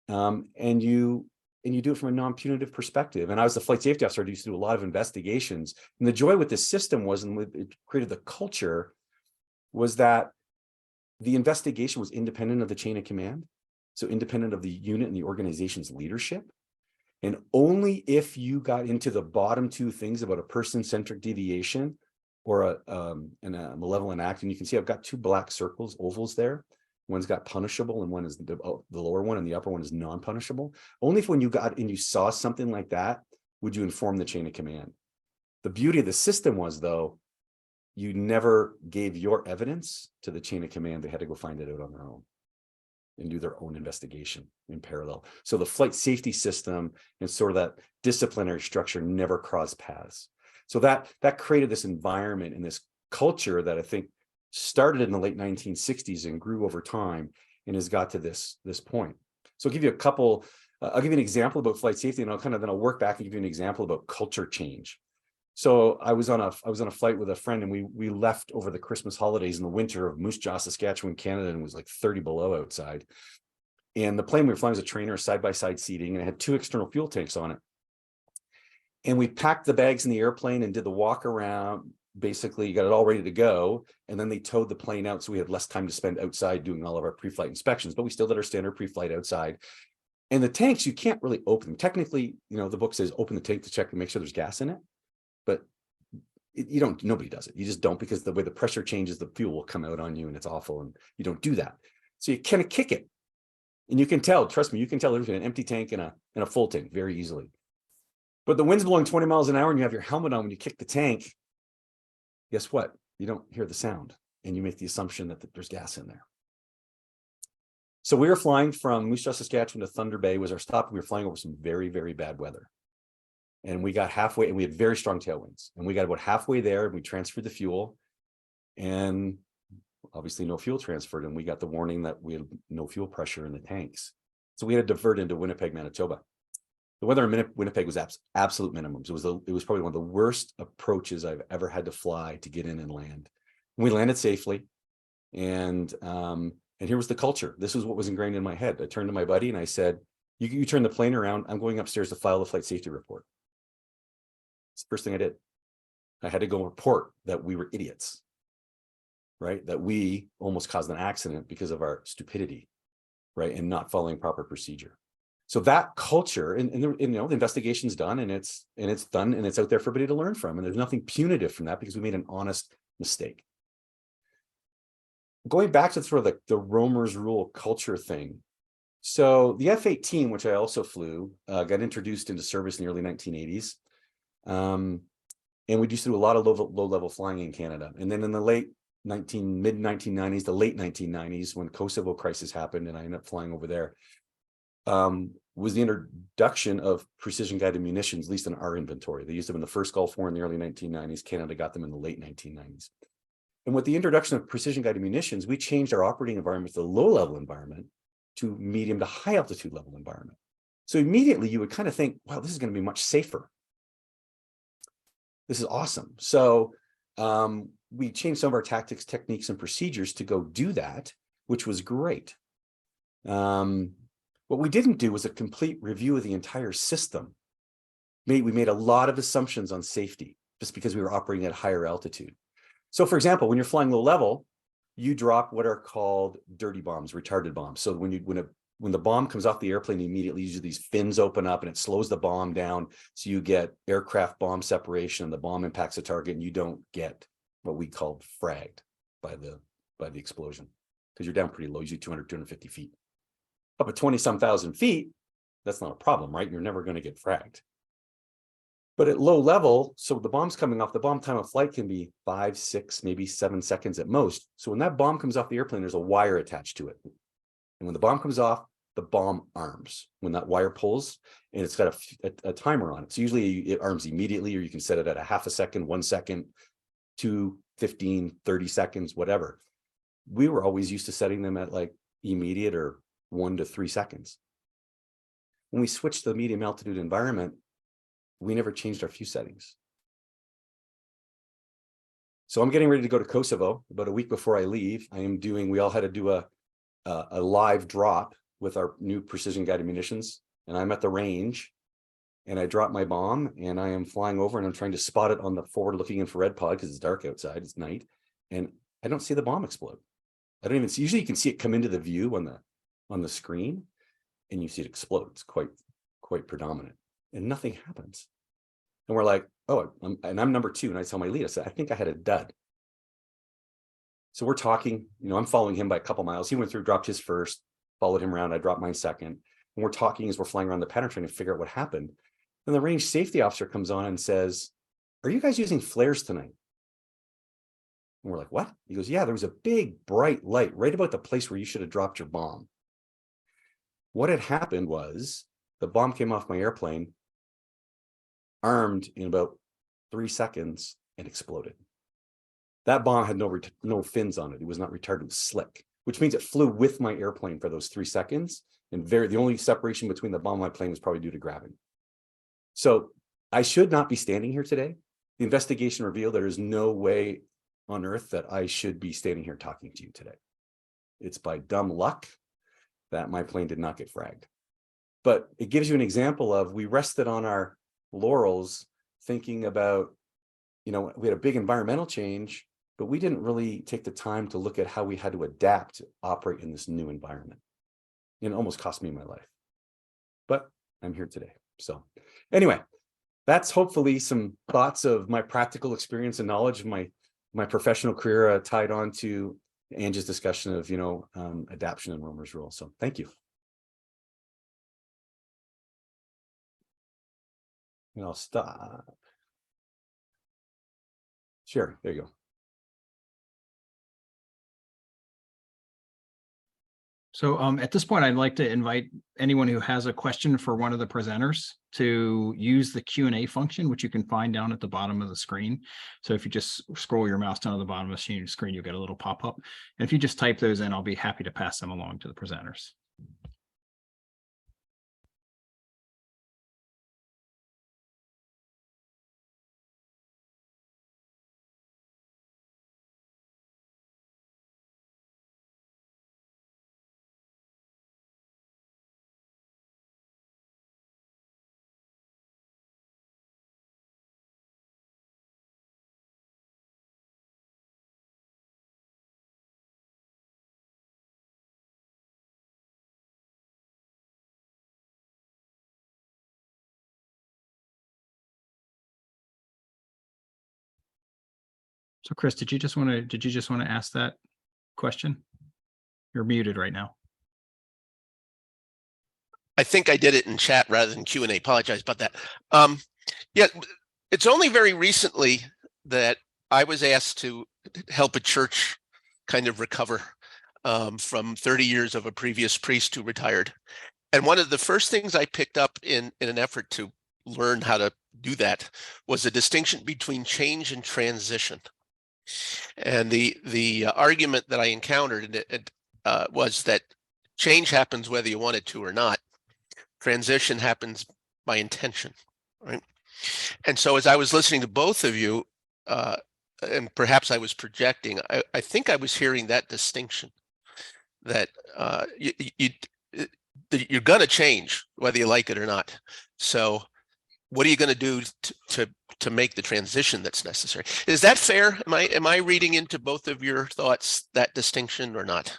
And you do it from a non-punitive perspective. And I was the flight safety officer. I used to do a lot of investigations. And the joy with this system was, and it created the culture, was that the investigation was independent of the chain of command. So independent of the unit and the organization's leadership. And only if you got into the bottom two things about a person-centric deviation or a malevolent act, and you can see I've got two black circles, ovals there. One's got punishable and one is the lower one, and the upper one is non-punishable. Only if when you got and you saw something like that would you inform the chain of command. The beauty of the system was, though, you never gave your evidence to the chain of command. They had to go find it out on their own and do their own investigation in parallel. So the flight safety system and sort of that disciplinary structure never crossed paths. So that created this environment and this culture that I think started in the late 1960s and grew over time and has got to this point. So I'll give you a couple, I'll give you an example about flight safety, and I'll work back and give you an example about culture change. So I was on a flight with a friend, and we left over the Christmas holidays in the winter of Moose Jaw, Saskatchewan, Canada, and it was like 30 below outside. And the plane we were flying was a trainer, side-by-side seating, and it had two external fuel tanks on it. And we packed the bags in the airplane and did the walk around. Basically, you got it all ready to go. And then they towed the plane out, so we had less time to spend outside doing all of our pre-flight inspections, but we still did our standard pre-flight outside. And the tanks, you can't really open them. Technically, the book says open the tank to check and make sure there's gas in it. But nobody does it. You just don't, because the way the pressure changes, the fuel will come out on you and it's awful, and you don't do that. So you kind of kick it. And you can tell, trust me, you can tell there's an empty tank and a full tank very easily. But the wind's blowing 20 miles an hour and you have your helmet on when you kick the tank. Guess what? You don't hear the sound, and you make the assumption that there's gas in there. So we were flying from Moose Jaw, Saskatchewan to Thunder Bay was our stop. We were flying over some very, very bad weather. And we got halfway, and we had very strong tailwinds. And we got about halfway there, and we transferred the fuel. And obviously no fuel transferred. And we got the warning that we had no fuel pressure in the tanks. So we had to divert into Winnipeg, Manitoba. The weather in Winnipeg was absolute minimums. It was probably one of the worst approaches I've ever had to fly to get in and land. We landed safely. And here was the culture. This was what was ingrained in my head. I turned to my buddy and I said, you turn the plane around. I'm going upstairs to file the flight safety report. It's the first thing I did. I had to go report that we were idiots, right? That we almost caused an accident because of our stupidity, right? And not following proper procedure. So that culture, and the investigation's done, and it's done, and it's out there for everybody to learn from. And there's nothing punitive from that because we made an honest mistake. Going back to sort of the Romer's Rule culture thing. So the F-18, which I also flew, got introduced into service in the early 1980s. And we used to do a lot of low-level flying in Canada. And then in the mid-1990s, the late 1990s, when Kosovo crisis happened, and I ended up flying over there, was the introduction of precision-guided munitions, at least in our inventory. They used them in the first Gulf War in the early 1990s. Canada got them in the late 1990s. And with the introduction of precision-guided munitions, we changed our operating environment from the low-level environment to medium to high-altitude level environment. So immediately you would kind of think, wow, this is going to be much safer. This is awesome. So we changed some of our tactics, techniques, and procedures to go do that, which was great. What we didn't do was a complete review of the entire system. We made a lot of assumptions on safety just because we were operating at higher altitude. So for example, when you're flying low level, you drop what are called dirty bombs, retarded bombs. So when the bomb comes off the airplane, immediately usually these fins open up and it slows the bomb down. So you get aircraft bomb separation, and the bomb impacts the target, and you don't get what we call fragged by the explosion, because you're down pretty low, usually 200, 250 feet. Up at 20-some thousand feet, that's not a problem, right? You're never going to get fragged. But at low level, so the bomb's coming off, the bomb time of flight can be 5, 6, maybe 7 seconds at most. So when that bomb comes off the airplane, there's a wire attached to it. And when the bomb comes off, the bomb arms when that wire pulls, and it's got a timer on it. So usually it arms immediately, or you can set it at a half a second, 1 second, 2, 15, 30 seconds, whatever. We were always used to setting them at like immediate or 1 to 3 seconds. When we switched to the medium altitude environment, we never changed our fuse settings. So I'm getting ready to go to Kosovo. About a week before I leave, we all had to do a live drop with our new precision guided munitions. And I'm at the range and I drop my bomb and I am flying over and I'm trying to spot it on the forward looking infrared pod because it's dark outside, it's night. And I don't see the bomb explode. I don't even see, usually you can see it come into the view on the screen and you see it explode. It's quite predominant and nothing happens. And we're like, oh, I'm number 2. And I tell my lead, I said, I think I had a dud. So we're talking, I'm following him by a couple miles. He went through, dropped his first, followed him around. I dropped mine second. And we're talking as we're flying around the pattern trying to figure out what happened. And the range safety officer comes on and says, are you guys using flares tonight? And we're like, what? He goes, yeah, there was a big bright light right about the place where you should have dropped your bomb. What had happened was the bomb came off my airplane, armed in about 3 seconds and exploded. That bomb had no fins on it. It was not retarded, it was slick, which means it flew with my airplane for those 3 seconds. And the only separation between the bomb and my plane was probably due to gravity. So I should not be standing here today. The investigation revealed there is no way on earth that I should be standing here talking to you today. It's by dumb luck that my plane did not get fragged. But it gives you an example of, we rested on our laurels thinking about, we had a big environmental change, but we didn't really take the time to look at how we had to adapt to operate in this new environment. It almost cost me my life, but I'm here today. So anyway, that's hopefully some thoughts of my practical experience and knowledge of my professional career tied on to Angie's discussion of, adaptation and Romer's rule. So thank you. And I'll stop. Sure, there you go. So at this point, I'd like to invite anyone who has a question for one of the presenters to use the Q&A function, which you can find down at the bottom of the screen. So if you just scroll your mouse down to the bottom of the screen, you'll get a little pop-up. And if you just type those in, I'll be happy to pass them along to the presenters. So Chris, did you just want to ask that question? You're muted right now. I think I did it in chat rather than Q&A. Apologize about that. Yeah, it's only very recently that I was asked to help a church kind of recover from 30 years of a previous priest who retired. And one of the first things I picked up in an effort to learn how to do that was a distinction between change and transition. And the argument that I encountered was that change happens whether you want it to or not. Transition happens by intention, right? And so as I was listening to both of you, and perhaps I was projecting, I think I was hearing that distinction, that you're going to change whether you like it or not. So what are you going to do to make the transition that's necessary? Is that fair? Am I reading into both of your thoughts that distinction or not?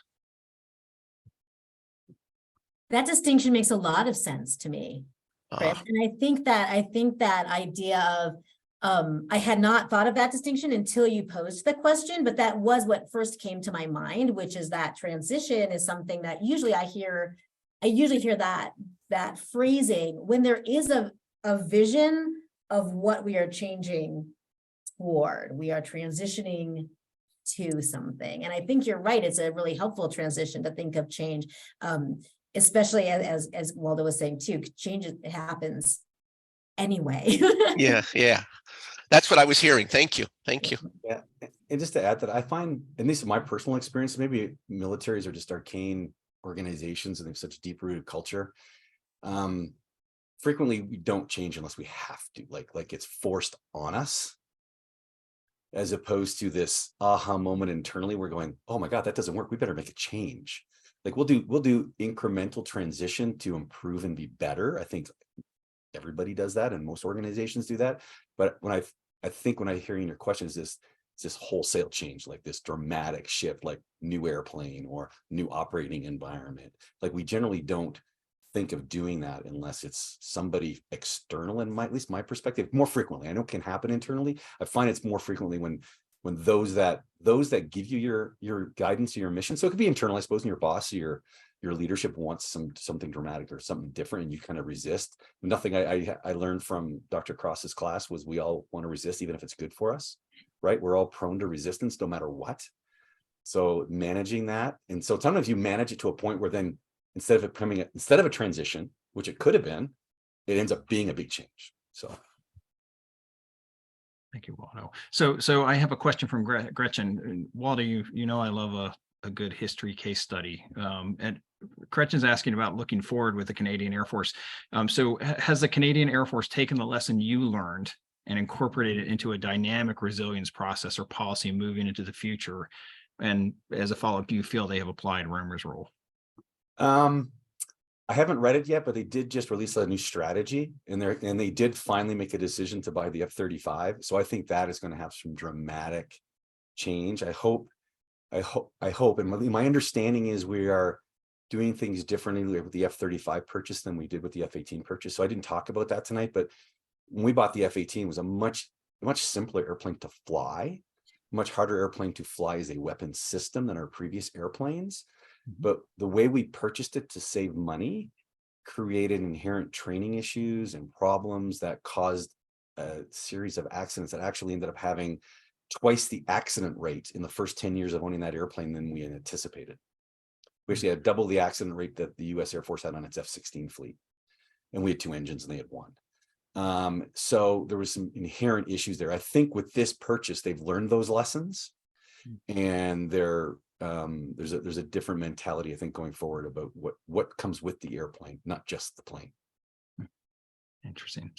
That distinction makes a lot of sense to me, Chris. And I think that idea of I had not thought of that distinction until you posed the question, but that was what first came to my mind, which is that transition is something that usually I hear usually hear that phrasing when there is a vision of what we are changing toward. We are transitioning to something. And I think you're right. It's a really helpful transition to think of change, especially as Waldo was saying too, change happens anyway. Yeah. That's what I was hearing. Thank you. Yeah, and just to add that, I find, and this is my personal experience, maybe militaries are just arcane organizations and they have such deep-rooted culture. Frequently, we don't change unless we have to, like it's forced on us, as opposed to this aha moment internally. We're going, oh my God, that doesn't work. We better make a change. Like we'll do incremental transition to improve and be better. I think everybody does that, and most organizations do that. But when I think when I hear in your question is this wholesale change, like this dramatic shift, like new airplane or new operating environment. Like we generally don't think of doing that unless it's somebody external, in at least my perspective. More frequently, I know it can happen internally. I find it's more frequently when those that give you your guidance or your mission. So it could be internal, I suppose, and your boss or your leadership wants something dramatic or something different, and you kind of resist. Nothing I learned from Dr. Cross's class was we all want to resist, even if it's good for us, right? We're all prone to resistance no matter what. So managing that, and so sometimes you manage it to a point where then instead of a transition, which it could have been, it ends up being a big change. So. Thank you, Waldo. So I have a question from Gretchen. Waldo, you know I love a good history case study. And Gretchen's asking about looking forward with the Canadian Air Force. So has the Canadian Air Force taken the lesson you learned and incorporated it into a dynamic resilience process or policy moving into the future? And as a follow-up, do you feel they have applied Romer's rule? I haven't read it yet, but they did just release a new strategy, and they did finally make a decision to buy the F-35. So I think that is going to have some dramatic change. I hope, and my understanding is we are doing things differently with the F-35 purchase than we did with the F-18 purchase. So I didn't talk about that tonight, but when we bought the F-18, it was a much simpler airplane to fly, much harder airplane to fly as a weapons system than our previous airplanes. But the way we purchased it to save money created inherent training issues and problems that caused a series of accidents that actually ended up having twice the accident rate in the first 10 years of owning that airplane than we anticipated. We actually had double the accident rate that the US Air Force had on its F-16 fleet. And we had 2 engines and they had 1. So there was some inherent issues there. I think with this purchase, they've learned those lessons, and there's a different mentality, I think, going forward about what comes with the airplane, not just the plane. Interesting.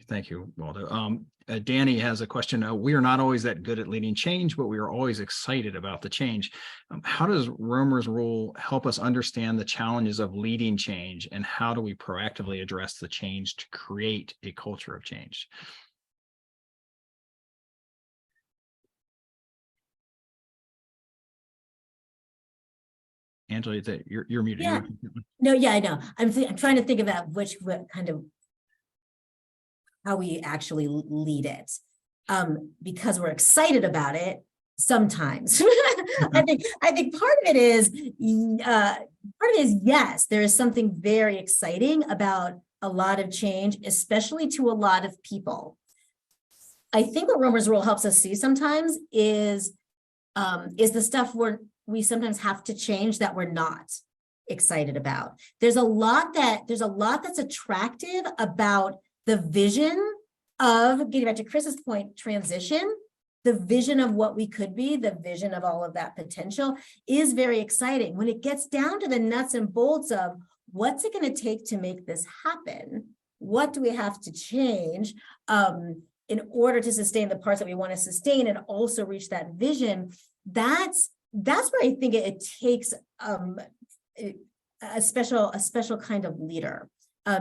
Thank you, Waldo. Danny has a question. We are not always that good at leading change, but we are always excited about the change. How does Romer's rule help us understand the challenges of leading change, and how do we proactively address the change to create a culture of change? Angela, you're muted. Yeah. No, yeah, I know. I'm trying to think about what kind of how we actually lead it, because we're excited about it sometimes. I think part of it is yes, there is something very exciting about a lot of change, especially to a lot of people. I think what Romer's rule helps us see sometimes is the stuff we sometimes have to change that we're not excited about. There's a lot that's attractive about the vision of, getting back to Chris's point, transition. The vision of what we could be, the vision of all of that potential is very exciting. When it gets down to the nuts and bolts of what's it going to take to make this happen? What do we have to change in order to sustain the parts that we want to sustain and also reach that vision? That's where I think it takes a special kind of leader,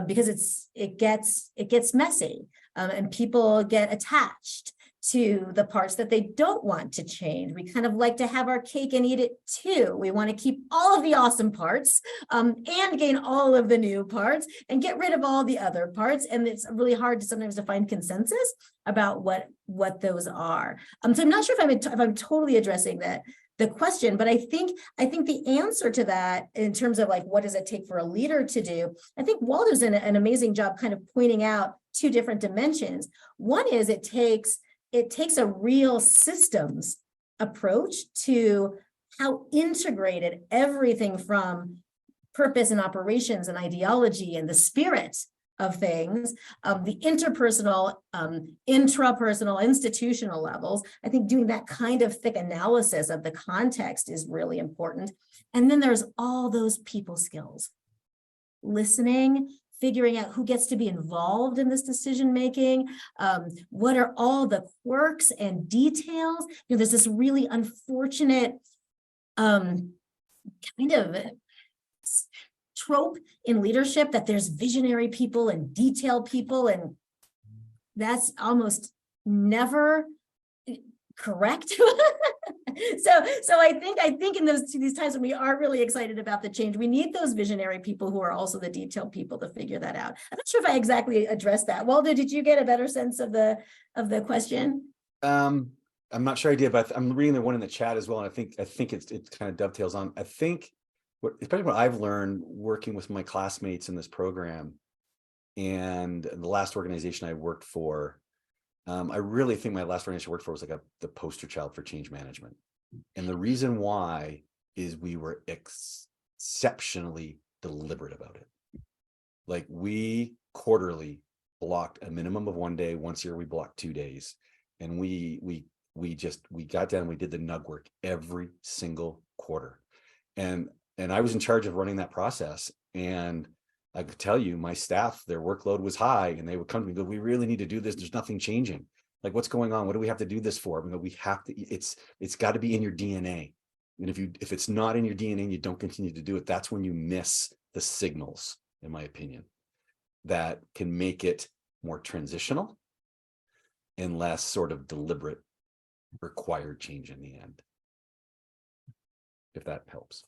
because it gets messy, and people get attached to the parts that they don't want to change. We kind of like to have our cake and eat it too. We want to keep all of the awesome parts and gain all of the new parts and get rid of all the other parts. And it's really hard sometimes to find consensus about what those are. So I'm not sure if I'm totally addressing that the question. But I think the answer to that, in terms of like, what does it take for a leader to do? I think Waldo's done an amazing job kind of pointing out two different dimensions. One is it takes a real systems approach to how integrated everything from purpose and operations and ideology and the spirit of things, the interpersonal, intrapersonal, institutional levels. I think doing that kind of thick analysis of the context is really important. And then there's all those people skills, listening, figuring out who gets to be involved in this decision making, what are all the quirks and details. You know, there's this really unfortunate kind of trope in leadership that there's visionary people and detailed people, and that's almost never correct. So I think in these times when we are really excited about the change, we need those visionary people who are also the detailed people to figure that out. I'm not sure if I exactly addressed that. Waldo, did you get a better sense of the question? I'm not sure I did, but I'm reading the one in the chat as well, and I think it kind of dovetails on. I think especially what I've learned working with my classmates in this program and the last organization I worked for, I really think my last organization I worked for was like the poster child for change management. And the reason why is we were exceptionally deliberate about it. Like, we quarterly blocked a minimum of 1 day. Once a year we blocked 2 days. And we got down, we did the nug work every single quarter. And I was in charge of running that process. And I could tell you, my staff, their workload was high, and they would come to me and go, "We really need to do this. There's nothing changing. Like, what's going on? What do we have to do this for?" We have to, it's got to be in your DNA. And if it's not in your DNA and you don't continue to do it, that's when you miss the signals, in my opinion, that can make it more transitional and less sort of deliberate, required change in the end. If that helps.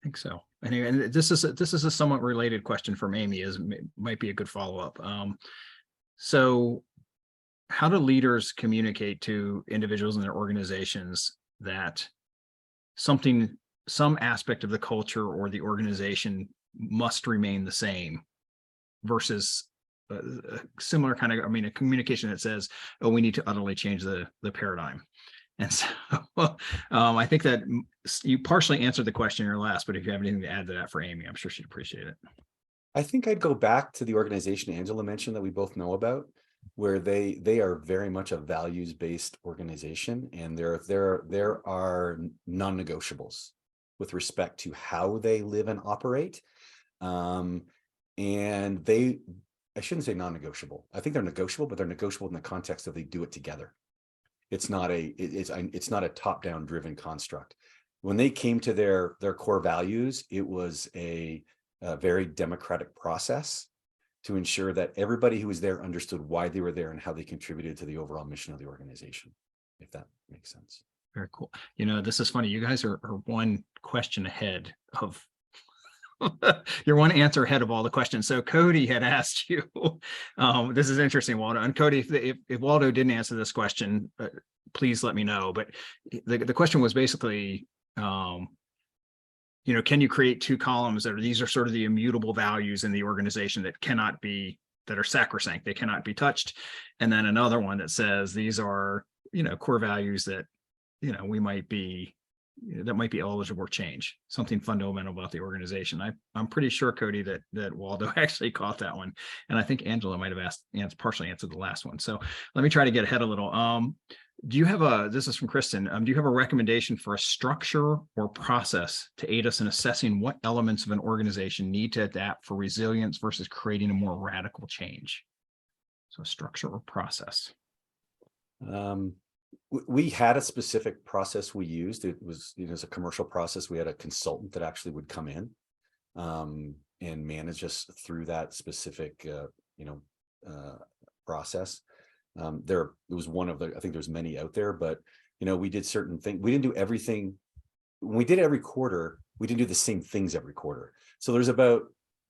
I think so. Anyway, and this is a somewhat related question from Amy, might be a good follow-up. So how do leaders communicate to individuals in their organizations that some aspect of the culture or the organization must remain the same versus a similar kind of, a communication that says, "Oh, we need to utterly change the paradigm." And so I think that you partially answered the question in your last, but if you have anything to add to that for Amy, I'm sure she'd appreciate it. I think I'd go back to the organization Angela mentioned that we both know about, where they are very much a values-based organization, and there are non-negotiables with respect to how they live and operate. And I shouldn't say non-negotiable. I think they're negotiable, but they're negotiable in the context of they do it together. It's not a top-down driven construct. When they came to their core values, it was a very democratic process to ensure that everybody who was there understood why they were there and how they contributed to the overall mission of the organization, if that makes sense. Very cool. You know, this is funny. You guys are one question ahead of you're one answer ahead of all the questions. So Cody had asked you, this is interesting, Waldo. And Cody, if Waldo didn't answer this question, please let me know. But the question was basically, can you create two columns these are sort of the immutable values in the organization that are sacrosanct, they cannot be touched. And then another one that says these are, core values that, that might be eligible for change, something fundamental about the organization. I'm pretty sure, Cody, that Waldo actually caught that one. And I think Angela might have partially answered the last one. So let me try to get ahead a little. Do you have this is from Kristen, do you have a recommendation for a structure or process to aid us in assessing what elements of an organization need to adapt for resilience versus creating a more radical change? So structure or process. We had a specific process we used. It was, as a commercial process. We had a consultant that actually would come in and manage us through that specific, process. There was one of I think there's many out there, but, we did certain things. We didn't do everything. When we did it every quarter, we didn't do the same things every quarter. So there's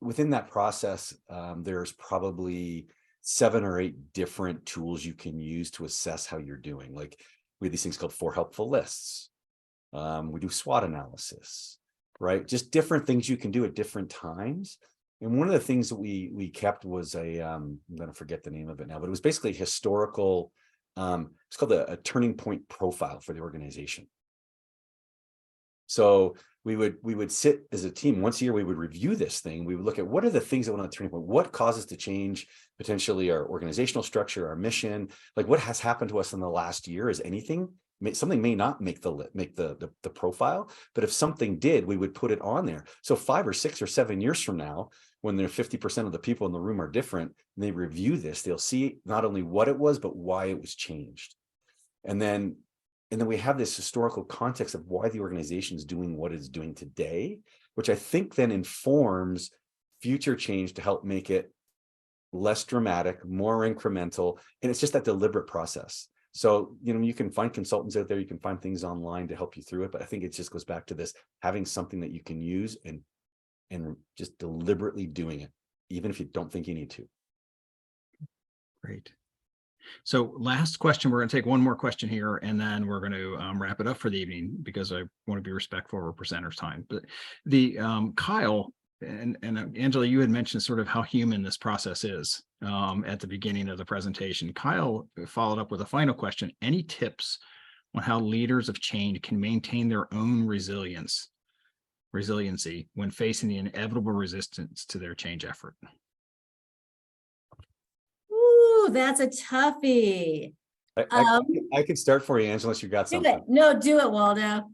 within that process, there's probably 7 or 8 different tools you can use to assess how you're doing. Like, We have these things called 4 helpful lists. We do SWOT analysis, right? Just different things you can do at different times. And one of the things that we kept was I'm going to forget the name of it now, but it was basically historical. It's called a turning point profile for the organization. So we would sit as a team once a year. We would review this thing. We would look at what are the things that went on the turning point. What causes to change potentially our organizational structure, our mission. Like what has happened to us in the last year? Is anything? Something may not make the profile, but if something did, we would put it on there. So 5 or 6 or 7 years from now, when they're 50% of the people in the room are different, and they review this, they'll see not only what it was, but why it was changed. And then we have this historical context of why the organization is doing what it's doing today, which I think then informs future change to help make it less dramatic, more incremental. And it's just that deliberate process. So, you can find consultants out there, you can find things online to help you through it. But I think it just goes back to this, having something that you can use and just deliberately doing it, even if you don't think you need to. Great. So last question, we're going to take one more question here, and then we're going to wrap it up for the evening because I want to be respectful of our presenters' time. But the Kyle and Angela, you had mentioned sort of how human this process is at the beginning of the presentation. Kyle followed up with a final question. Any tips on how leaders of change can maintain their own resiliency when facing the inevitable resistance to their change effort? Ooh, that's a toughie. I could start for you, Angela, unless you got Do something. it. No, do it, Waldo.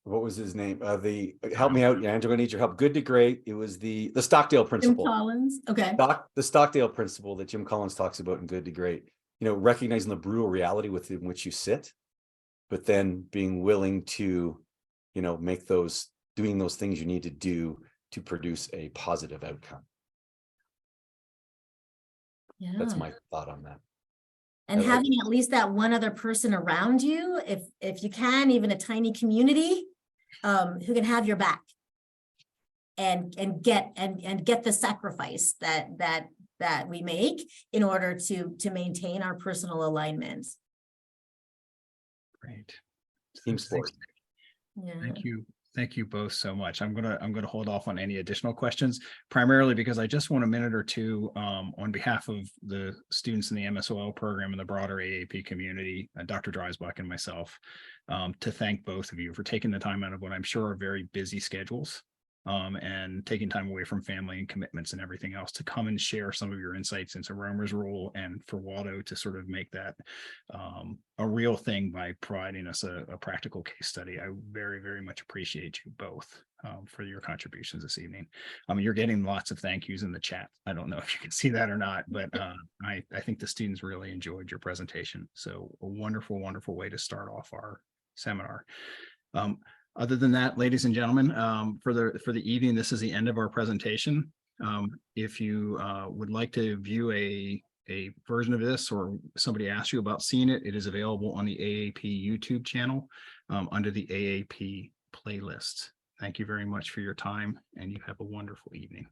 What was his name? Help me out, Angela. I need your help. Good to great. It was the Stockdale Jim principle. Collins. Okay. The Stockdale principle that Jim Collins talks about in Good to Great. Recognizing the brutal reality within which you sit, but then being willing to, doing those things you need to do to produce a positive outcome. Yeah. That's my thought on that. And having at least that one other person around you, if you can, even a tiny community, who can have your back and get the sacrifice that we make in order to maintain our personal alignment. Great. Team sport. Yeah. Thank you both so much. I'm gonna hold off on any additional questions, primarily because I just want a minute or two on behalf of the students in the MSOL program and the broader AAP community, Dr. Dreisbach and myself, to thank both of you for taking the time out of what I'm sure are very busy schedules, and taking time away from family and commitments and everything else to come and share some of your insights into Romer's role, and for Waldo to sort of make that a real thing by providing us a practical case study. I very, very much appreciate you both for your contributions this evening. You're getting lots of thank yous in the chat. I don't know if you can see that or not, but I think the students really enjoyed your presentation. So a wonderful, wonderful way to start off our seminar. Other than that, ladies and gentlemen, for the evening, this is the end of our presentation. If you would like to view a version of this, or somebody asks you about seeing it, it is available on the AAP YouTube channel under the AAP playlist. Thank you very much for your time, and you have a wonderful evening.